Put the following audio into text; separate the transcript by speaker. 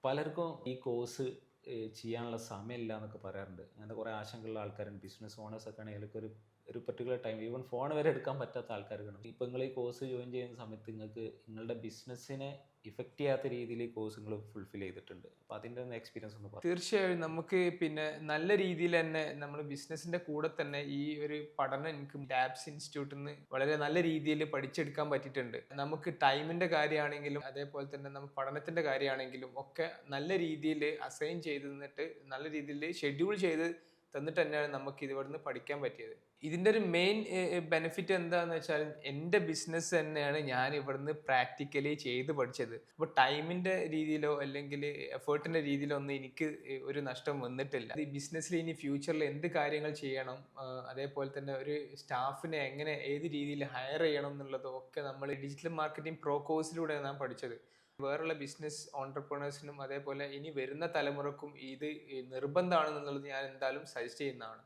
Speaker 1: പലർക്കും ഈ കോഴ്സ് ചെയ്യാനുള്ള സമയമില്ല എന്നൊക്കെ പറയാറുണ്ട്. അങ്ങനത്തെ കുറേ ആശങ്കയുള്ള ആൾക്കാരുണ്ട്. ബിസിനസ് ഓണേഴ്സൊക്കെ ആണെങ്കിൽ ഒരു പർട്ടിക്കുലർ ടൈം ഈവൻ ഫോൺ വരെ എടുക്കാൻ പറ്റാത്ത ആൾക്കാരുണ്ട്. ഇപ്പോൾ നിങ്ങൾ ഈ കോഴ്സ് ജോയിൻ ചെയ്യുന്ന സമയത്ത് നിങ്ങൾക്ക് നിങ്ങളുടെ ബിസിനസ്സിനെ ഇഫക്റ്റ് ചെയ്യാത്ത രീതിയിൽ ഈ കോഴ്സ് നിങ്ങൾ ഫുൾഫിൽ ചെയ്തിട്ടുണ്ട്. അപ്പോൾ അതിൻ്റെ ഒന്ന് എക്സ്പീരിയൻസ് ഒന്ന് പറയാം.
Speaker 2: തീർച്ചയായും നമുക്ക് പിന്നെ നല്ല രീതിയിൽ തന്നെ നമ്മൾ ബിസിനസിന്റെ കൂടെ തന്നെ ഈ ഒരു പഠനം എനിക്ക് ലാബ്സ് ഇൻസ്റ്റിറ്റ്യൂട്ടിൽ നിന്ന് വളരെ നല്ല രീതിയിൽ പഠിച്ചെടുക്കാൻ പറ്റിയിട്ടുണ്ട്. നമുക്ക് ടൈമിന്റെ കാര്യമാണെങ്കിലും അതേപോലെ തന്നെ നമ്മൾ പഠനത്തിന്റെ കാര്യമാണെങ്കിലും ഒക്കെ നല്ല രീതിയിൽ അസൈൻ ചെയ്ത് തന്നിട്ട് നല്ല രീതിയിൽ ഷെഡ്യൂൾ ചെയ്ത് തന്നിട്ട് തന്നെയാണ് നമുക്ക് ഇവിടുന്ന് പഠിക്കാൻ പറ്റിയത്. ഇതിന്റെ ഒരു മെയിൻ ബെനിഫിറ്റ് എന്താന്ന് വെച്ചാൽ എൻ്റെ ബിസിനസ് തന്നെയാണ് ഞാൻ ഇവിടുന്ന് പ്രാക്ടിക്കലി ചെയ്ത് പഠിച്ചത്. അപ്പോൾ ടൈമിന്റെ രീതിയിലോ അല്ലെങ്കിൽ എഫേർട്ടിന്റെ രീതിയിലോ ഒന്നും എനിക്ക് ഒരു നഷ്ടം വന്നിട്ടില്ല. ഈ ബിസിനസ്സിൽ ഇനി ഫ്യൂച്ചറിൽ എന്ത് കാര്യങ്ങൾ ചെയ്യണം, അതേപോലെ തന്നെ ഒരു സ്റ്റാഫിനെ എങ്ങനെ ഏത് രീതിയിൽ ഹയർ ചെയ്യണം എന്നുള്ളതും ഒക്കെ നമ്മൾ ഡിജിറ്റൽ മാർക്കറ്റിംഗ് പ്രോ കോഴ്സിലൂടെയാണ് ഞാൻ പഠിച്ചത്. വേറുള്ള ബിസിനസ് ഓൺടർപ്രണേഴ്സിനും അതേപോലെ ഇനി വരുന്ന തലമുറക്കും ഇത് നിർബന്ധമാണെന്നുള്ളത് ഞാൻ എന്തായാലും സജസ്റ്റ് ചെയ്യുന്നതാണ്.